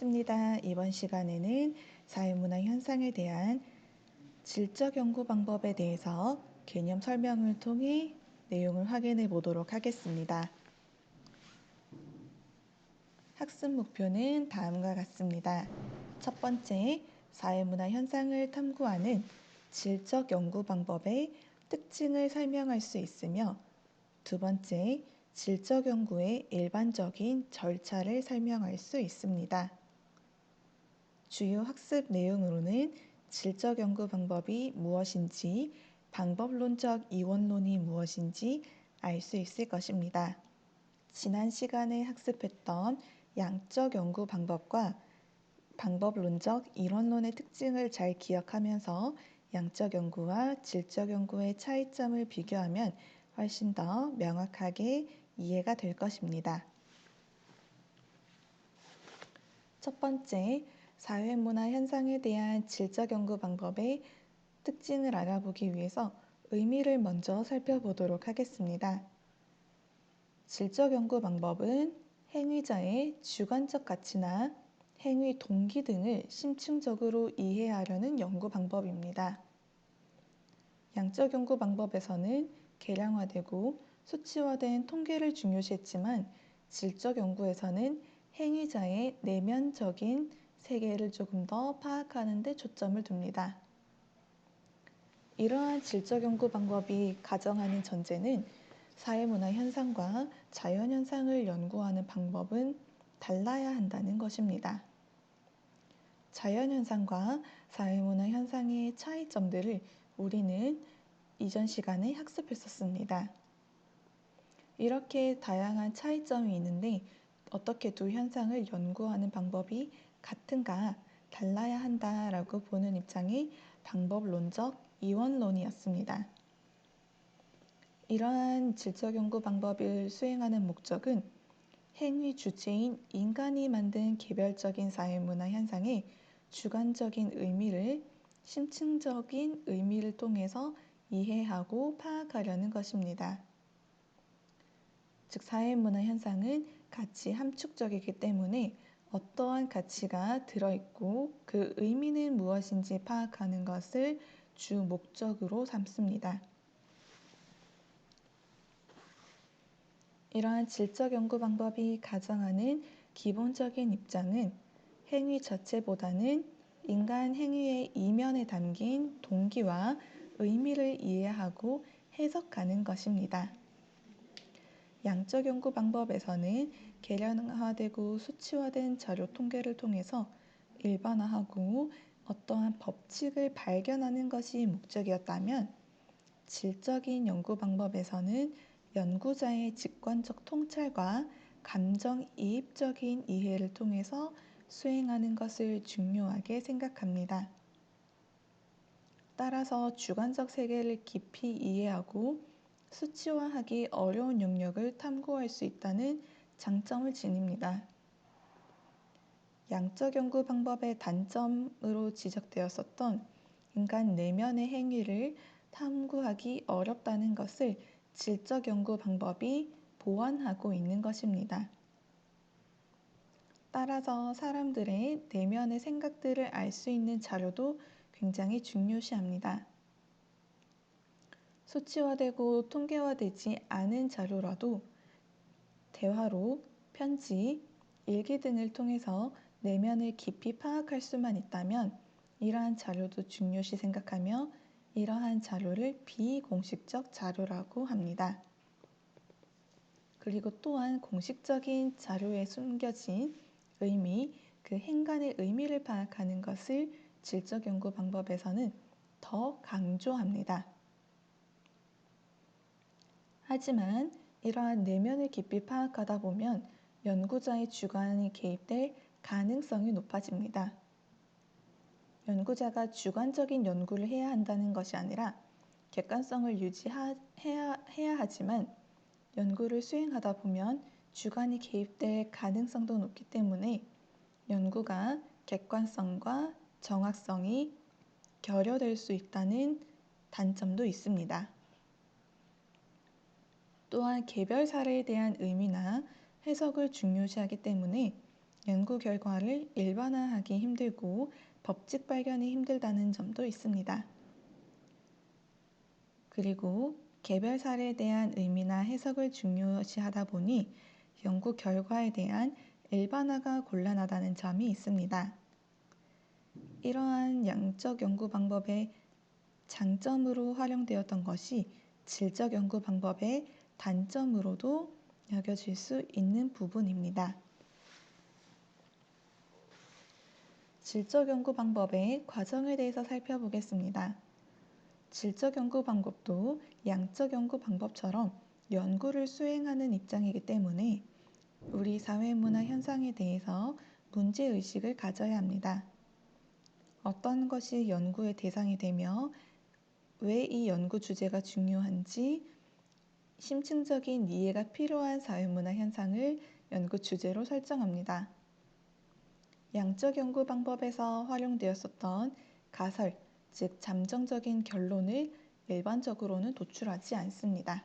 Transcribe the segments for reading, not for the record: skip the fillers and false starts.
반갑습니다. 이번 시간에는 사회문화 현상에 대한 질적 연구 방법에 대해서 개념 설명을 통해 내용을 확인해 보도록 하겠습니다. 학습 목표는 다음과 같습니다. 첫 번째, 사회문화 현상을 탐구하는 질적 연구 방법의 특징을 설명할 수 있으며, 두 번째, 질적 연구의 일반적인 절차를 설명할 수 있습니다. 주요 학습 내용으로는 질적 연구 방법이 무엇인지, 방법론적 이원론이 무엇인지 알 수 있을 것입니다. 지난 시간에 학습했던 양적 연구 방법과 방법론적 이원론의 특징을 잘 기억하면서 양적 연구와 질적 연구의 차이점을 비교하면 훨씬 더 명확하게 이해가 될 것입니다. 첫 번째, 사회문화 현상에 대한 질적 연구 방법의 특징을 알아보기 위해서 의미를 먼저 살펴보도록 하겠습니다. 질적 연구 방법은 행위자의 주관적 가치나 행위 동기 등을 심층적으로 이해하려는 연구 방법입니다. 양적 연구 방법에서는 계량화되고 수치화된 통계를 중요시했지만 질적 연구에서는 행위자의 내면적인 세계를 조금 더 파악하는 데 초점을 둡니다. 이러한 질적 연구 방법이 가정하는 전제는 사회문화 현상과 자연현상을 연구하는 방법은 달라야 한다는 것입니다. 자연현상과 사회문화 현상의 차이점들을 우리는 이전 시간에 학습했었습니다. 이렇게 다양한 차이점이 있는데 어떻게 두 현상을 연구하는 방법이 같은가 달라야 한다라고 보는 입장이 방법론적 이원론이었습니다. 이러한 질적 연구 방법을 수행하는 목적은 행위 주체인 인간이 만든 개별적인 사회문화 현상의 주관적인 의미를 심층적인 의미를 통해서 이해하고 파악하려는 것입니다. 즉, 사회문화 현상은 가치 함축적이기 때문에 어떠한 가치가 들어있고 그 의미는 무엇인지 파악하는 것을 주 목적으로 삼습니다. 이러한 질적 연구 방법이 가정하는 기본적인 입장은 행위 자체보다는 인간 행위의 이면에 담긴 동기와 의미를 이해하고 해석하는 것입니다. 양적 연구 방법에서는 계량화되고 수치화된 자료 통계를 통해서 일반화하고 어떠한 법칙을 발견하는 것이 목적이었다면, 질적인 연구 방법에서는 연구자의 직관적 통찰과 감정이입적인 이해를 통해서 수행하는 것을 중요하게 생각합니다. 따라서 주관적 세계를 깊이 이해하고 수치화하기 어려운 영역을 탐구할 수 있다는 장점을 지닙니다. 양적 연구 방법의 단점으로 지적되었었던 인간 내면의 행위를 탐구하기 어렵다는 것을 질적 연구 방법이 보완하고 있는 것입니다. 따라서 사람들의 내면의 생각들을 알 수 있는 자료도 굉장히 중요시합니다. 수치화되고 통계화되지 않은 자료라도 대화로, 편지, 일기 등을 통해서 내면을 깊이 파악할 수만 있다면 이러한 자료도 중요시 생각하며 이러한 자료를 비공식적 자료라고 합니다. 그리고 또한 공식적인 자료에 숨겨진 의미, 그 행간의 의미를 파악하는 것을 질적 연구 방법에서는 더 강조합니다. 하지만 이러한 내면을 깊이 파악하다 보면 연구자의 주관이 개입될 가능성이 높아집니다. 연구자가 주관적인 연구를 해야 한다는 것이 아니라 객관성을 유지해야 하지만 연구를 수행하다 보면 주관이 개입될 가능성도 높기 때문에 연구가 객관성과 정확성이 결여될 수 있다는 단점도 있습니다. 또한 개별 사례에 대한 의미나 해석을 중요시하기 때문에 연구 결과를 일반화하기 힘들고 법칙 발견이 힘들다는 점도 있습니다. 그리고 개별 사례에 대한 의미나 해석을 중요시하다 보니 연구 결과에 대한 일반화가 곤란하다는 점이 있습니다. 이러한 양적 연구 방법의 장점으로 활용되었던 것이 질적 연구 방법의 단점으로도 여겨질 수 있는 부분입니다. 질적 연구 방법의 과정에 대해서 살펴보겠습니다. 질적 연구 방법도 양적 연구 방법처럼 연구를 수행하는 입장이기 때문에 우리 사회 문화 현상에 대해서 문제의식을 가져야 합니다. 어떤 것이 연구의 대상이 되며 왜 이 연구 주제가 중요한지 심층적인 이해가 필요한 사회문화 현상을 연구 주제로 설정합니다. 양적 연구 방법에서 활용되었었던 가설, 즉 잠정적인 결론을 일반적으로는 도출하지 않습니다.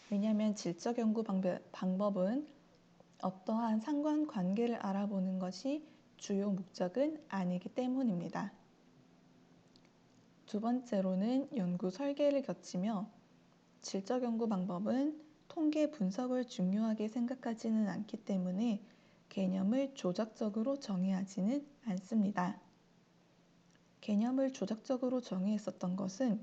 왜냐하면 질적 연구 방법은 어떠한 상관관계를 알아보는 것이 주요 목적은 아니기 때문입니다. 두 번째로는 연구 설계를 거치며 질적 연구 방법은 통계 분석을 중요하게 생각하지는 않기 때문에 개념을 조작적으로 정의하지는 않습니다. 개념을 조작적으로 정의했었던 것은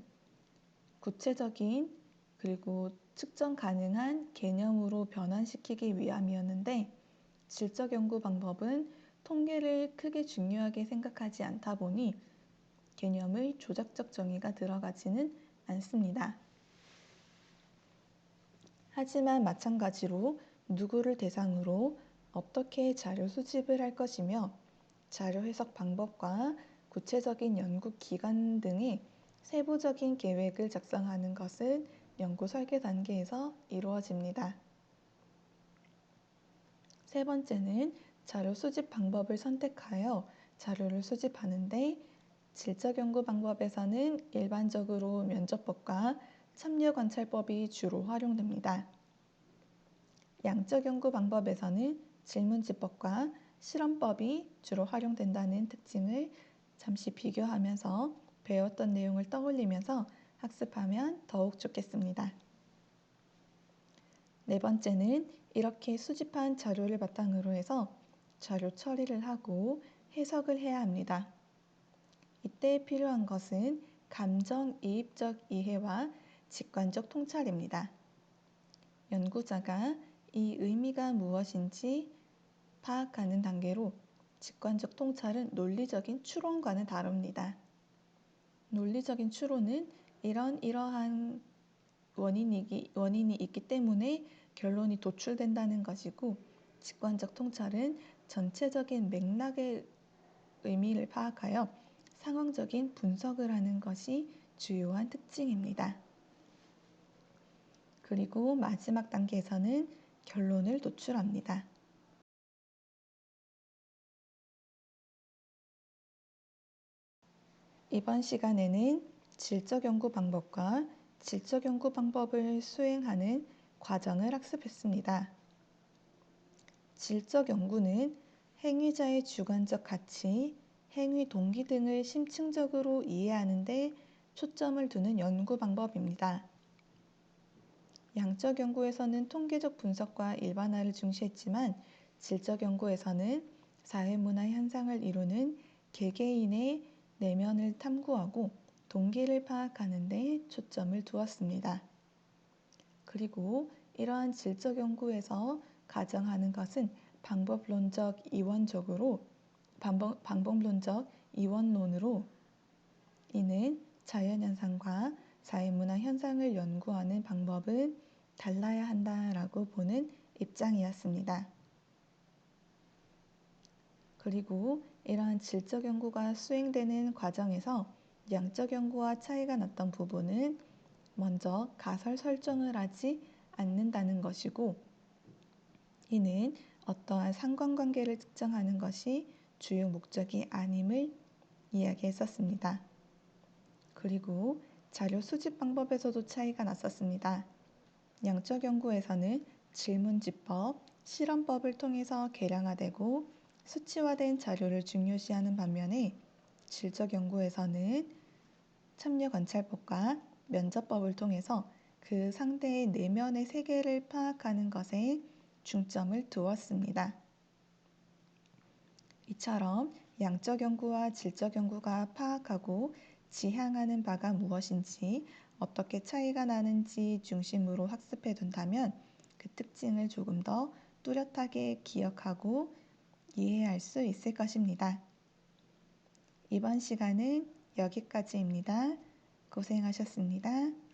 구체적인 그리고 측정 가능한 개념으로 변환시키기 위함이었는데 질적 연구 방법은 통계를 크게 중요하게 생각하지 않다 보니 개념의 조작적 정의가 들어가지는 않습니다. 하지만 마찬가지로 누구를 대상으로 어떻게 자료 수집을 할 것이며 자료 해석 방법과 구체적인 연구 기간 등의 세부적인 계획을 작성하는 것은 연구 설계 단계에서 이루어집니다. 세 번째는 자료 수집 방법을 선택하여 자료를 수집하는데 질적 연구 방법에서는 일반적으로 면접법과 참여관찰법이 주로 활용됩니다. 양적 연구 방법에서는 질문지법과 실험법이 주로 활용된다는 특징을 잠시 비교하면서 배웠던 내용을 떠올리면서 학습하면 더욱 좋겠습니다. 네 번째는 이렇게 수집한 자료를 바탕으로 해서 자료 처리를 하고 해석을 해야 합니다. 이때 필요한 것은 감정이입적 이해와 직관적 통찰입니다. 연구자가 이 의미가 무엇인지 파악하는 단계로 직관적 통찰은 논리적인 추론과는 다릅니다. 논리적인 추론은 이러한 원인이 있기 때문에 결론이 도출된다는 것이고 직관적 통찰은 전체적인 맥락의 의미를 파악하여 상황적인 분석을 하는 것이 주요한 특징입니다. 그리고 마지막 단계에서는 결론을 도출합니다. 이번 시간에는 질적 연구 방법과 질적 연구 방법을 수행하는 과정을 학습했습니다. 질적 연구는 행위자의 주관적 가치, 행위 동기 등을 심층적으로 이해하는 데 초점을 두는 연구 방법입니다. 양적 연구에서는 통계적 분석과 일반화를 중시했지만 질적 연구에서는 사회문화 현상을 이루는 개개인의 내면을 탐구하고 동기를 파악하는 데 초점을 두었습니다. 그리고 이러한 질적 연구에서 가정하는 것은 방법론적 이원론으로 이는 자연현상과 사회문화 현상을 연구하는 방법은 달라야 한다라고 보는 입장이었습니다. 그리고 이러한 질적 연구가 수행되는 과정에서 양적 연구와 차이가 났던 부분은 먼저 가설 설정을 하지 않는다는 것이고 이는 어떠한 상관관계를 측정하는 것이 주요 목적이 아님을 이야기했었습니다. 그리고 자료 수집 방법에서도 차이가 났었습니다. 양적 연구에서는 질문지법, 실험법을 통해서 계량화되고 수치화된 자료를 중요시하는 반면에 질적 연구에서는 참여관찰법과 면접법을 통해서 그 상대의 내면의 세계를 파악하는 것에 중점을 두었습니다. 이처럼 양적 연구와 질적 연구가 파악하고 지향하는 바가 무엇인지, 어떻게 차이가 나는지 중심으로 학습해 둔다면 그 특징을 조금 더 뚜렷하게 기억하고 이해할 수 있을 것입니다. 이번 시간은 여기까지입니다. 고생하셨습니다.